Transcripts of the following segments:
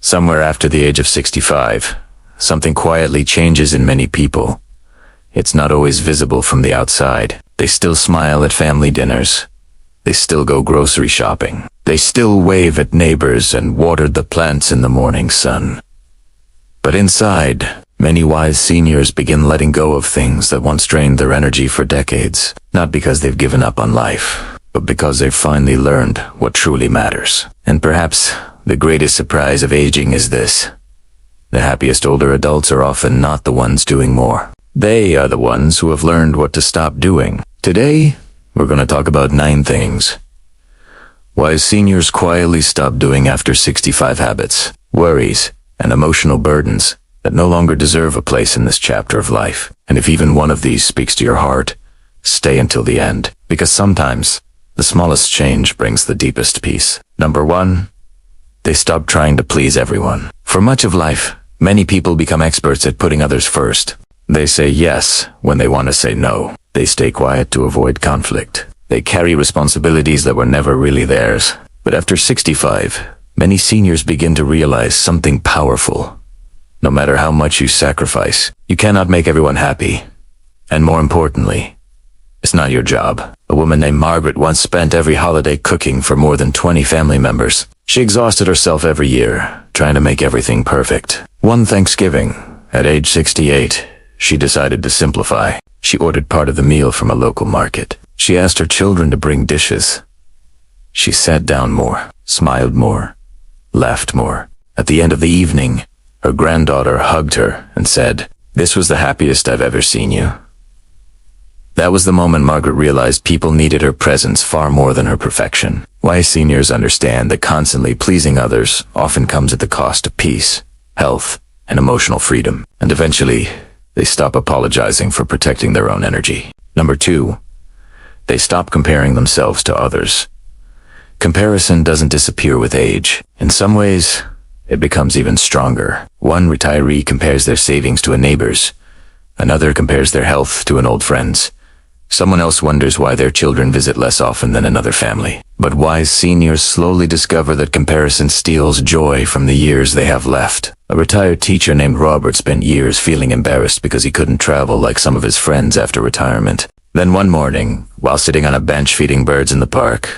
Somewhere after the age of 65, something quietly changes in many people. It's not always visible from the outside. They still smile at family dinners. They still go grocery shopping. They still wave at neighbors and water the plants in the morning sun. But inside, many wise seniors begin letting go of things that once drained their energy for decades, not because they've given up on life, but because they've finally learned what truly matters. And perhaps the greatest surprise of aging is this: the happiest older adults are often not the ones doing more. They are the ones who have learned what to stop doing. Today, we're going to talk about 9 things why seniors quietly stop doing after 65 habits, worries, and emotional burdens that no longer deserve a place in this chapter of life. And if even one of these speaks to your heart, stay until the end, because sometimes the smallest change brings the deepest peace. Number 1, they stop trying to please everyone. For much of life, many people become experts at putting others first. They say yes when they want to say no. They stay quiet to avoid conflict. They carry responsibilities that were never really theirs. But after 65, many seniors begin to realize something powerful. No matter how much you sacrifice, you cannot make everyone happy. And more importantly, it's not your job. A woman named Margaret once spent every holiday cooking for more than 20 family members. She exhausted herself every year, trying to make everything perfect. One Thanksgiving, at age 68, she decided to simplify. She ordered part of the meal from a local market. She asked her children to bring dishes. She sat down more, smiled more, laughed more. At the end of the evening, her granddaughter hugged her and said, "This was the happiest I've ever seen you." That was the moment Margaret realized people needed her presence far more than her perfection. Wise seniors understand that constantly pleasing others often comes at the cost of peace, health, and emotional freedom. And eventually, they stop apologizing for protecting their own energy. Number 2, they stop comparing themselves to others. Comparison doesn't disappear with age. In some ways, it becomes even stronger. One retiree compares their savings to a neighbor's. Another compares their health to an old friend's. Someone else wonders why their children visit less often than another family. But wise seniors slowly discover that comparison steals joy from the years they have left. A retired teacher named Robert spent years feeling embarrassed because he couldn't travel like some of his friends after retirement. Then one morning, while sitting on a bench feeding birds in the park,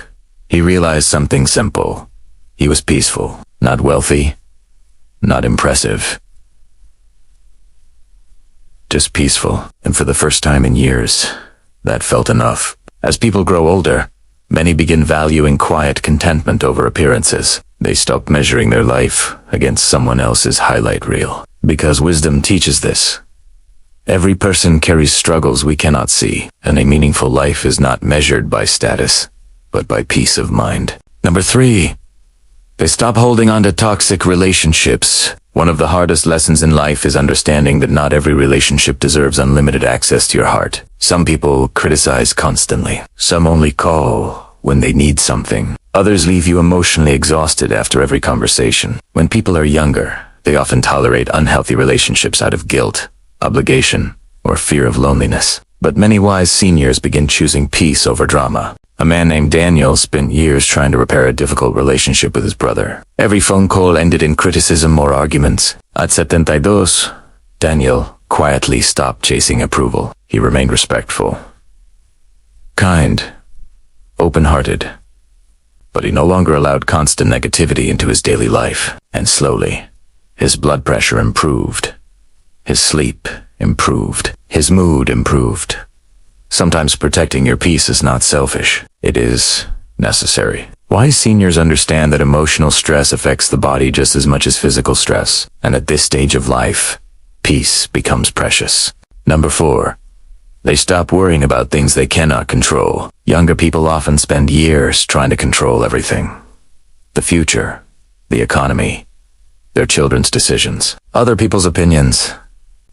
he realized something simple. He was peaceful, not wealthy, not impressive. Just peaceful. And for the first time in years, that felt enough. As people grow older, many begin valuing quiet contentment over appearances. They stop measuring their life against someone else's highlight reel. Because wisdom teaches this. Every person carries struggles we cannot see, and a meaningful life is not measured by status, but by peace of mind. Number 3, they stop holding on to toxic relationships. One of the hardest lessons in life is understanding that not every relationship deserves unlimited access to your heart. Some people criticize constantly. Some only call when they need something. Others leave you emotionally exhausted after every conversation. When people are younger, they often tolerate unhealthy relationships out of guilt, obligation, or fear of loneliness. But many wise seniors begin choosing peace over drama. A man named Daniel spent years trying to repair a difficult relationship with his brother. Every phone call ended in criticism or arguments. At 72, Daniel quietly stopped chasing approval. He remained respectful, kind, open-hearted, but he no longer allowed constant negativity into his daily life. And slowly, his blood pressure improved. His sleep improved. His mood improved. Sometimes protecting your peace is not selfish. It is necessary. Wise seniors understand that emotional stress affects the body just as much as physical stress. And at this stage of life, peace becomes precious. Number 4, they stop worrying about things they cannot control. Younger people often spend years trying to control everything. The future, the economy, their children's decisions, other people's opinions.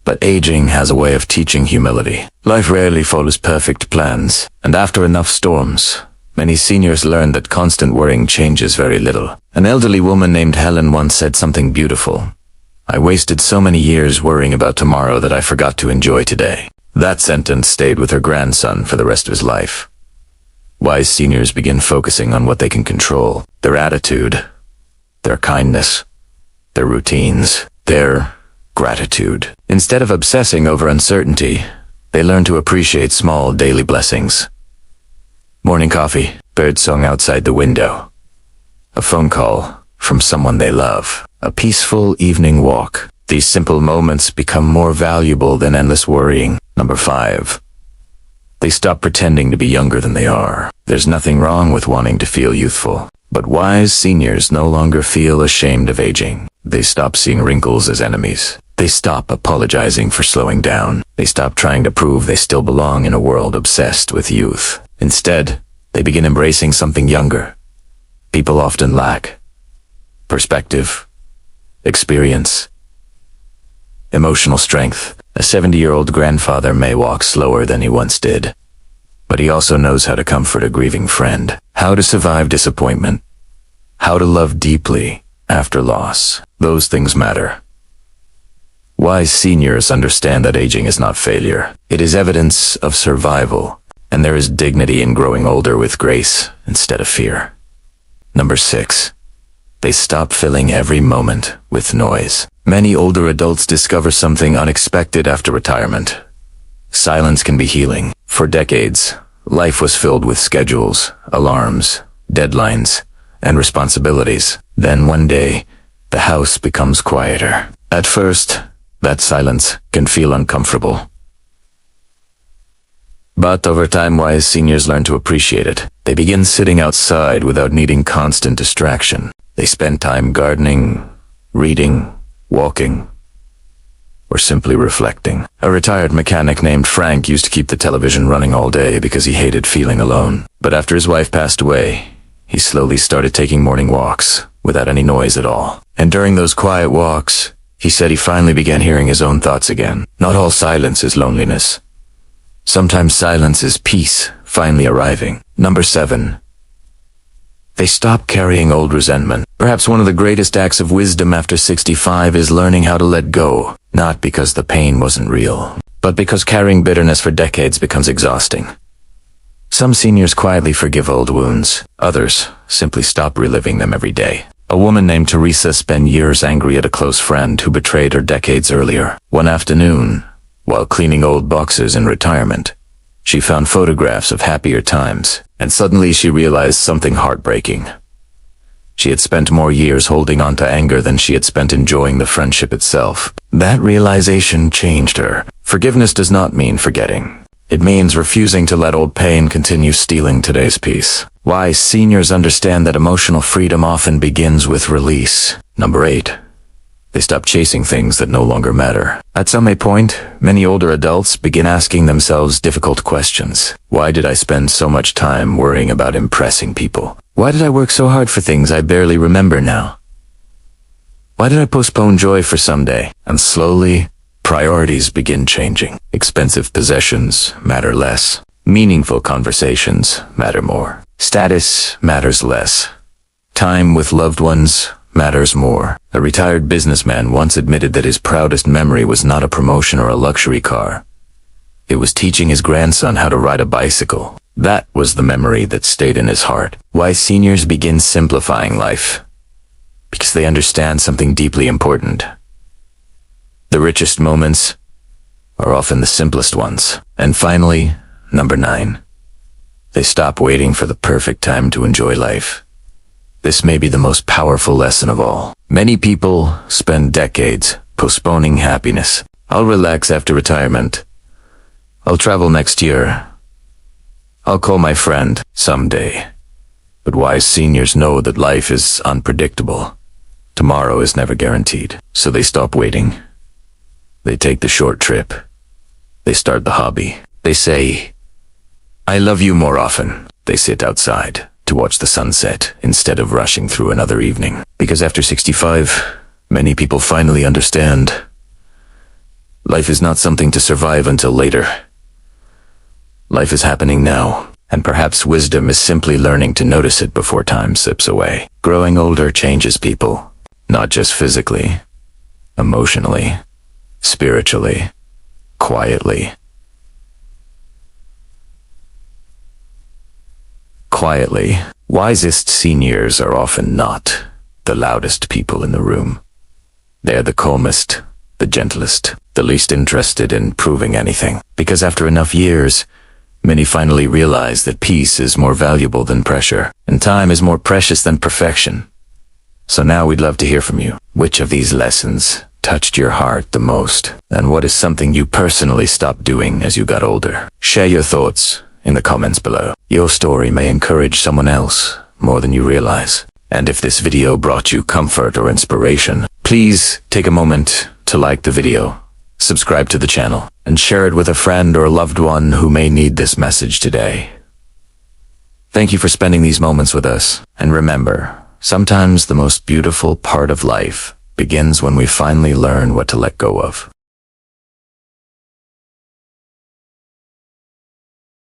But aging has a way of teaching humility. Life rarely follows perfect plans, and after enough storms, many seniors learn that constant worrying changes very little. An elderly woman named Helen once said something beautiful. "I wasted so many years worrying about tomorrow that I forgot to enjoy today." That sentence stayed with her grandson for the rest of his life. Wise seniors begin focusing on what they can control: their attitude, their kindness, their routines, their gratitude. Instead of obsessing over uncertainty, they learn to appreciate small daily blessings. Morning coffee, birdsong outside the window, a phone call from someone they love, a peaceful evening walk. These simple moments become more valuable than endless worrying. Number 5. They stop pretending to be younger than they are. There's nothing wrong with wanting to feel youthful, but wise seniors no longer feel ashamed of aging. They stop seeing wrinkles as enemies. They stop apologizing for slowing down. They stop trying to prove they still belong in a world obsessed with youth. Instead, they begin embracing something younger people often lack: perspective, experience, emotional strength. A 70-year-old grandfather may walk slower than he once did, but he also knows how to comfort a grieving friend, how to survive disappointment, how to love deeply after loss. Those things matter. Wise seniors understand that aging is not failure. It is evidence of survival, and there is dignity in growing older with grace instead of fear. Number 6. They stop filling every moment with noise. Many older adults discover something unexpected after retirement. Silence can be healing. For decades, life was filled with schedules, alarms, deadlines, and responsibilities. Then one day, the house becomes quieter. At first, that silence can feel uncomfortable. But over time, wise seniors learn to appreciate it. They begin sitting outside without needing constant distraction. They spend time gardening, reading, walking, or simply reflecting. A retired mechanic named Frank used to keep the television running all day because he hated feeling alone. But after his wife passed away, he slowly started taking morning walks without any noise at all. And during those quiet walks, he said he finally began hearing his own thoughts again. Not all silence is loneliness. Sometimes silence is peace finally arriving. Number 7. They stop carrying old resentment. Perhaps one of the greatest acts of wisdom after 65 is learning how to let go, not because the pain wasn't real, but because carrying bitterness for decades becomes exhausting. Some seniors quietly forgive old wounds. Others simply stop reliving them every day. A woman named Teresa spent years angry at a close friend who betrayed her decades earlier. One afternoon, while cleaning old boxes in retirement, she found photographs of happier times, and suddenly she realized something heartbreaking. She had spent more years holding on to anger than she had spent enjoying the friendship itself. That realization changed her. Forgiveness does not mean forgetting. It means refusing to let old pain continue stealing today's peace. Wise seniors understand that emotional freedom often begins with release. Number 8. They stop chasing things that no longer matter. At some point, many older adults begin asking themselves difficult questions. Why did I spend so much time worrying about impressing people? Why did I work so hard for things I barely remember now? Why did I postpone joy for someday? And slowly, priorities begin changing. Expensive possessions matter less. Meaningful conversations matter more. Status matters less. Time with loved ones matters more. A retired businessman once admitted that his proudest memory was not a promotion or a luxury car. It was teaching his grandson how to ride a bicycle. That was the memory that stayed in his heart. Wise seniors begin simplifying life because they understand something deeply important. The richest moments are often the simplest ones. And finally, number 9. They stop waiting for the perfect time to enjoy life. This may be the most powerful lesson of all. Many people spend decades postponing happiness. I'll relax after retirement. I'll travel next year. I'll call my friend someday. But wise seniors know that life is unpredictable. Tomorrow is never guaranteed. So they stop waiting. They take the short trip. They start the hobby. They say, I love you more often. They sit outside to watch the sunset instead of rushing through another evening. Because after 65, many people finally understand life is not something to survive until later. Life is happening now, and perhaps wisdom is simply learning to notice it before time slips away. Growing older changes people, not just physically, emotionally, spiritually, quietly. Quietly, wisest seniors are often not the loudest people in the room. They are the calmest, the gentlest, the least interested in proving anything. Because after enough years, many finally realize that peace is more valuable than pressure, and time is more precious than perfection. So now we'd love to hear from you. Which of these lessons touched your heart the most? And what is something you personally stopped doing as you got older? Share your thoughts in the comments below. Your story may encourage someone else more than you realize. And if this video brought you comfort or inspiration, please take a moment to like the video, subscribe to the channel, and share it with a friend or loved one who may need this message today. Thank you for spending these moments with us. And remember, sometimes the most beautiful part of life begins when we finally learn what to let go of.